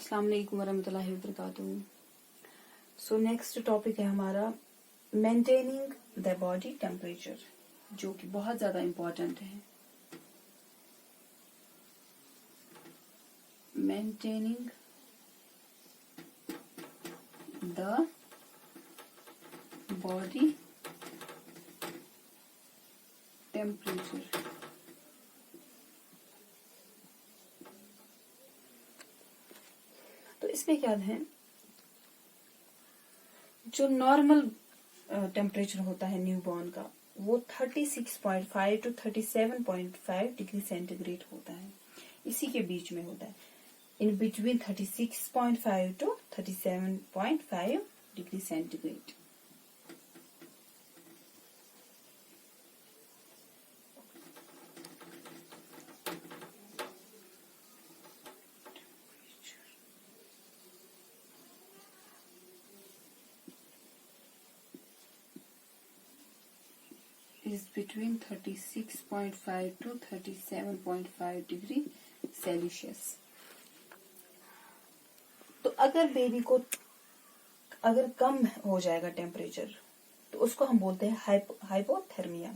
अस्सलाम वालेकुम वरहमतुल्लाहि वबरकातुहू। सो नेक्स्ट टॉपिक है हमारा मेंटेनिंग द बॉडी टेम्परेचर, जो कि बहुत ज्यादा इम्पोर्टेंट है। Maintaining the body temperature. तो इसमें क्या है, जो नॉर्मल टेम्परेचर होता है न्यूबॉर्न का वो 36.5 टू 37.5 डिग्री सेंटीग्रेड होता है। इसी के बीच में होता है, in between 36.5 to 37.5 degree centigrade. is between 36.5 to 37.5 degree Celsius. तो अगर बेबी को अगर कम हो जाएगा टेम्परेचर तो उसको हम बोलते हैं हाइपोथर्मिया।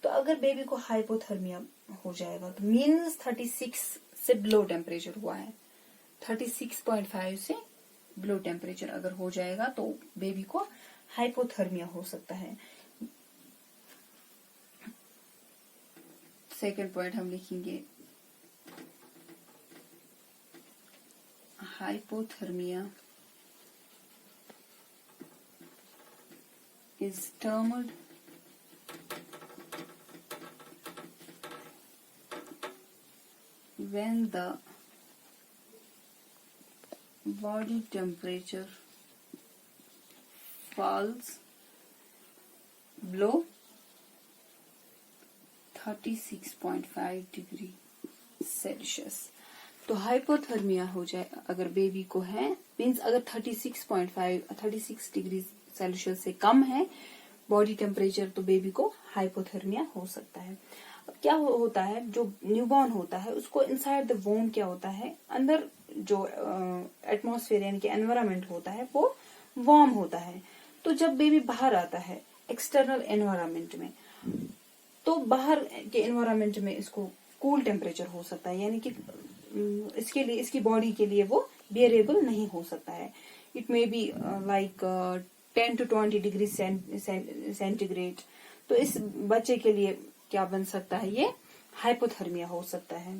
तो अगर बेबी को हाइपोथर्मिया हो जाएगा तो मीन्स 36 से बिलो टेम्परेचर हुआ है। 36.5 से बिलो टेम्परेचर अगर हो जाएगा तो बेबी को हाइपोथर्मिया हो सकता है। सेकेंड पॉइंट हम लिखेंगे, hypothermia is termed when the body temperature falls below 36.5 degree Celsius. तो हाइपोथर्मिया हो जाए अगर बेबी को है, मीन्स अगर 36 डिग्री सेल्सियस से कम है बॉडी टेम्परेचर तो बेबी को हाइपोथर्मिया हो सकता है। अब क्या होता है, जो न्यूबॉर्न होता है उसको इनसाइड द वोम क्या होता है, अंदर जो एटमॉस्फेयर यानी कि एनवायरमेंट होता है वो वार्म होता है। तो जब बेबी बाहर आता है एक्सटर्नल एनवायरमेंट में, तो बाहर के एनवायरमेंट में इसको कूल टेम्परेचर हो सकता है, यानी कि इसके लिए इसकी बॉडी के लिए वो बियरेबल नहीं हो सकता है। It may be like 10 to 20 degree centigrade. तो इस बच्चे के लिए क्या बन सकता है, ये हाइपोथर्मिया हो सकता है।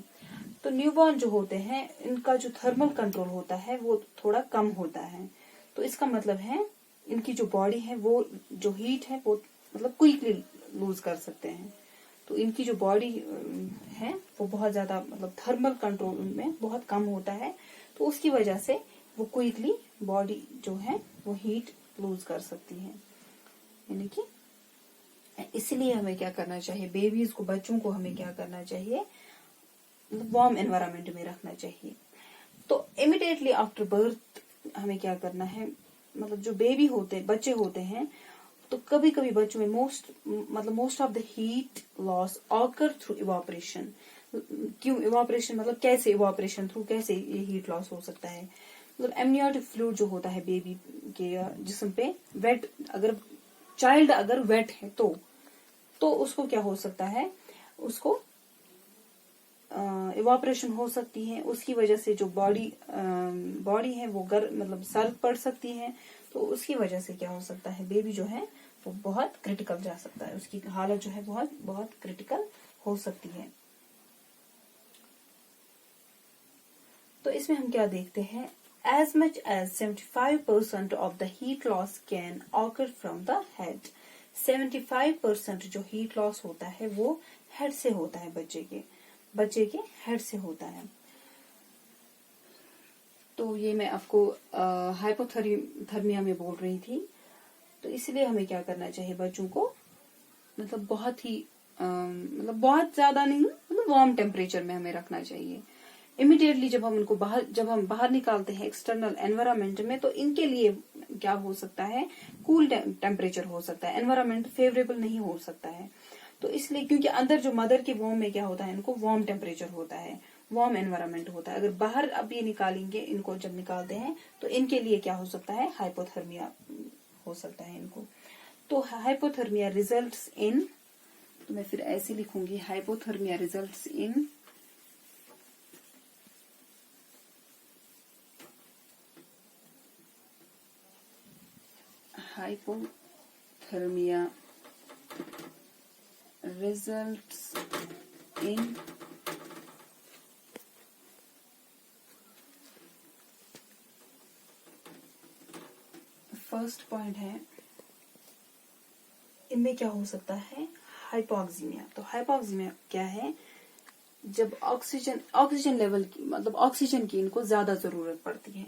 तो न्यूबॉर्न जो होते हैं इनका जो थर्मल कंट्रोल होता है वो थोड़ा कम होता है। तो इसका मतलब है इनकी जो बॉडी है वो जो हीट है वो मतलब क्विकली लूज कर सकते हैं। तो इनकी जो बॉडी है वो बहुत ज्यादा मतलब थर्मल कंट्रोल में बहुत कम होता है, तो उसकी वजह से वो क्विकली बॉडी जो है वो हीट लूज कर सकती है। यानी कि इसलिए हमें क्या करना चाहिए, बेबीज को, बच्चों को हमें क्या करना चाहिए, वार्म एनवायरमेंट में रखना चाहिए। तो इमिडिएटली आफ्टर बर्थ हमें क्या करना है, मतलब जो बेबी होते बच्चे होते हैं तो कभी कभी बच्चों में most of the heat loss occur through evaporation. क्यों इवापोरेशन, मतलब कैसे इवापोरेशन थ्रू कैसे ये हीट लॉस हो सकता है, मतलब एमनियोटिक फ्लूइड जो होता है बेबी के जिस्म पे वेट, अगर चाइल्ड अगर वेट है तो उसको क्या हो सकता है, उसको इवापोरेशन हो सकती है। उसकी वजह से जो बॉडी है वो मतलब सर्द पड़ सकती है। तो उसकी वजह से क्या हो सकता है, बेबी जो है वो बहुत क्रिटिकल जा सकता है, उसकी हालत जो है बहुत बहुत क्रिटिकल हो सकती है। तो इसमें हम क्या देखते हैं, as much as 75% of the heat loss can occur from the head। 75% जो हीट लॉस होता है वो हेड से होता है, बच्चे के हेड से होता है। तो ये मैं आपको हाइपोथर्मिया में बोल रही थी। तो इसलिए हमें क्या करना चाहिए, बच्चों को मतलब बहुत ही मतलब बहुत ज्यादा नहीं, मतलब वार्म टेम्परेचर में हमें रखना चाहिए। इमिडिएटली जब हम बाहर निकालते हैं एक्सटर्नल एनवायरमेंट में, तो इनके लिए क्या हो सकता है, कूल टेम्परेचर हो सकता है, एनवायरमेंट फेवरेबल नहीं हो सकता है। तो इसलिए क्योंकि अंदर जो मदर के वॉर्म में क्या होता है, इनको वार्म टेम्परेचर होता है, वार्म एनवायरनमेंट होता है। अगर बाहर अब ये निकालेंगे, इनको जब निकालते हैं तो इनके लिए क्या हो सकता है, हाइपोथर्मिया हो सकता है इनको। तो हाइपोथर्मिया रिजल्ट्स इन, तो मैं फिर ऐसे लिखूंगी, hypothermia results in hypothermia results in first point है, इनमें क्या हो सकता है, हाइपोक्सीमिया। तो हाइपोक्सीमिया क्या है, जब ऑक्सीजन लेवल की, मतलब ऑक्सीजन की इनको ज्यादा जरूरत पड़ती है,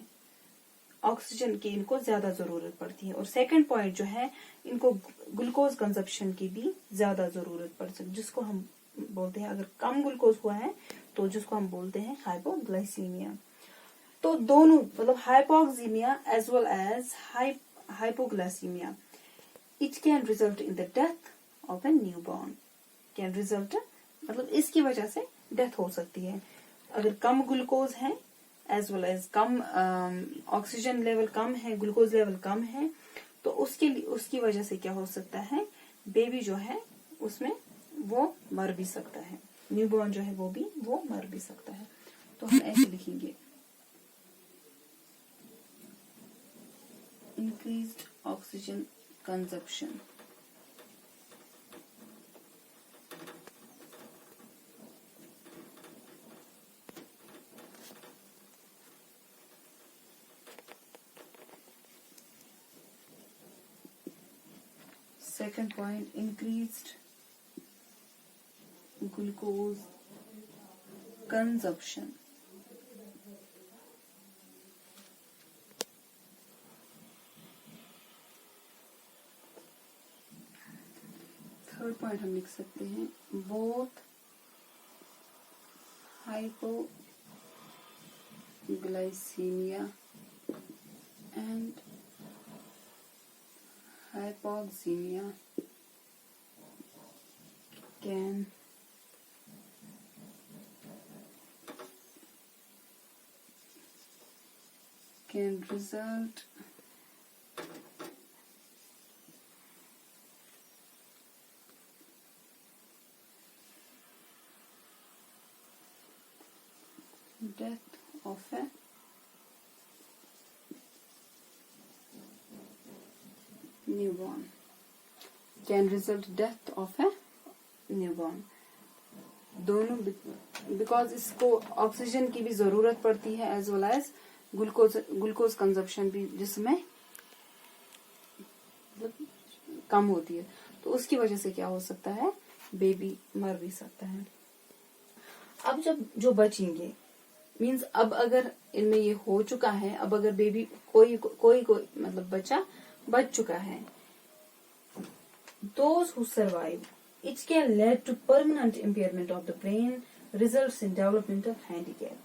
ऑक्सीजन की इनको ज्यादा जरूरत पड़ती है। और सेकंड पॉइंट जो है, इनको ग्लूकोज कंजप्शन की भी ज्यादा जरूरत पड़ सकती है, जिसको हम बोलते हैं, अगर कम ग्लूकोज हुआ है तो जिसको हम बोलते हैं हाइपोग्लाइसीमिया। तो दोनों, मतलब hypoxaemia as well as hypoglycaemia, it can result in the death of a newborn. Can result, मतलब इसकी वजह से डेथ हो सकती है। अगर कम ग्लूकोज है एज वेल एज कम ऑक्सीजन लेवल कम है, ग्लूकोज लेवल कम है, तो उसकी वजह से क्या हो सकता है, बेबी जो है उसमें वो मर भी सकता है, न्यूबॉर्न जो है वो मर भी सकता है। तो हम ऐसे लिखेंगे, increased oxygen consumption second point, increased glucose consumption third point हम लिख सकते हैं, both hypoglycaemia and hypoxemia can result death of a newborn, can result death of a newborn। दोनों बिकॉज इसको ऑक्सीजन की भी जरूरत पड़ती है as well as glucose consumption भी जिसमें कम होती है, तो उसकी वजह से क्या हो सकता है, बेबी मर भी सकता है। अब जब जो बचेंगे, मीन्स अब अगर इनमें ये हो चुका है, अब अगर बेबी कोई मतलब बच्चा बच चुका है, those who survive, it can lead to permanent impairment of the brain, results in development of handicap।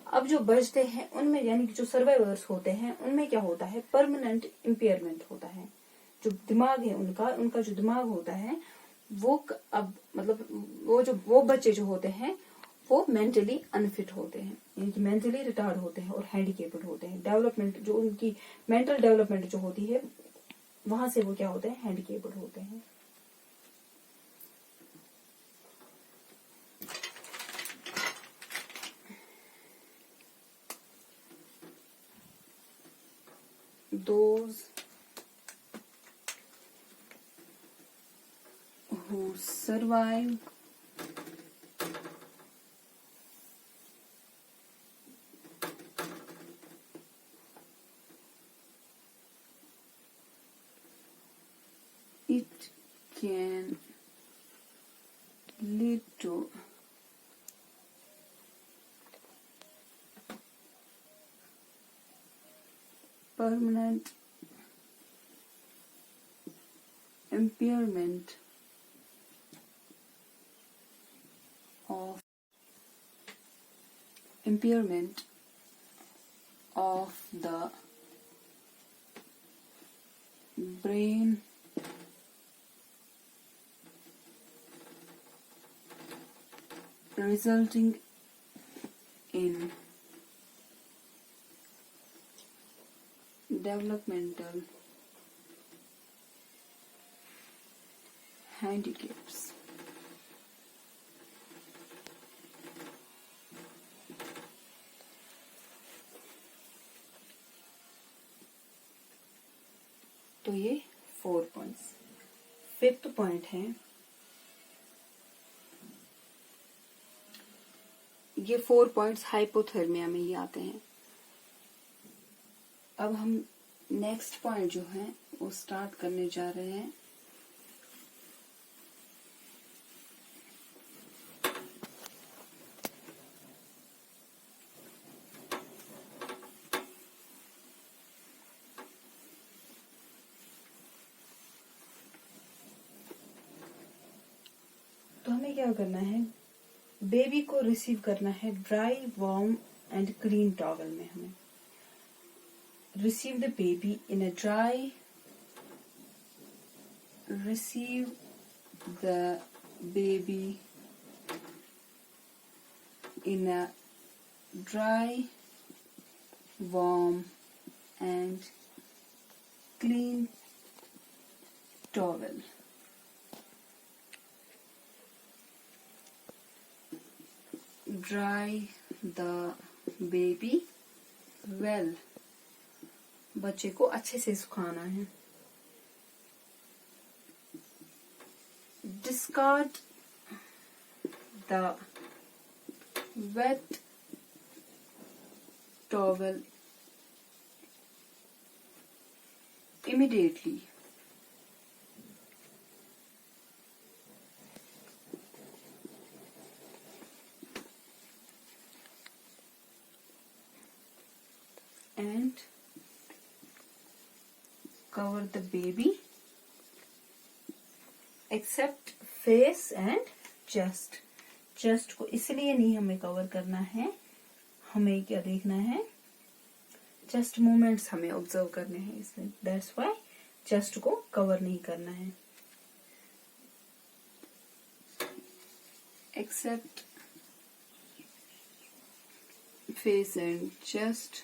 अब जो बचते हैं उनमें, यानी कि जो सर्वाइवर्स होते हैं उनमें क्या होता है, परमानेंट इम्पेयरमेंट होता है। जो दिमाग है उनका जो दिमाग होता है वो अब, मतलब वो बच्चे जो होते हैं वो मेंटली अनफिट होते हैं, यानी कि मेंटली रिटार्ड होते हैं और हैंडीकेप्ड होते हैं। डेवलपमेंट जो उनकी मेंटल डेवलपमेंट जो होती है वहां से वो क्या होते हैं, हैंडीकेप्ड होते हैं। Those who survive it can lead to permanent impairment of the brain, resulting in developmental handicaps. तो ये 4 पॉइंट्स। 5th पॉइंट है, ये 4 पॉइंट्स हाइपोथर्मिया में ही आते हैं। अब हम नेक्स्ट पॉइंट जो है वो स्टार्ट करने जा रहे हैं। तो हमें क्या करना है, बेबी को रिसीव करना है dry, warm and clean towel में। हमें receive the baby in a dry, receive the baby in a dry, warm and clean towel. Dry the baby well. बच्चे को अच्छे से सुखाना है। Discard the wet towel immediately. And cover the baby except face and chest. Chest को इसलिए नहीं हमें कवर करना है, हमें क्या देखना है, चेस्ट मूवमेंट्स हमें ऑब्जर्व करने हैं, इसलिए दैट्स व्हाई चेस्ट को कवर नहीं करना है। Except face and chest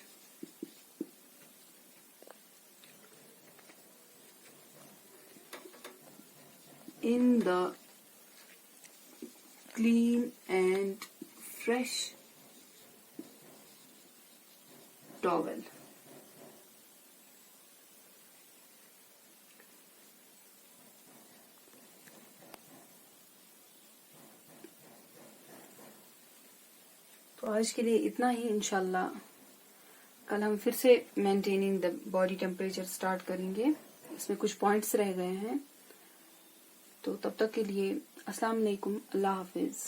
in the clean and fresh towel. तो आज के लिए इतना ही। इंशाल्लाह कल हम फिर से maintaining the body temperature start करेंगे। इसमें कुछ पॉइंट्स रह गए हैं, तो तब तक के लिए अस्सलाम वालेकुम, अल्लाह हाफिज।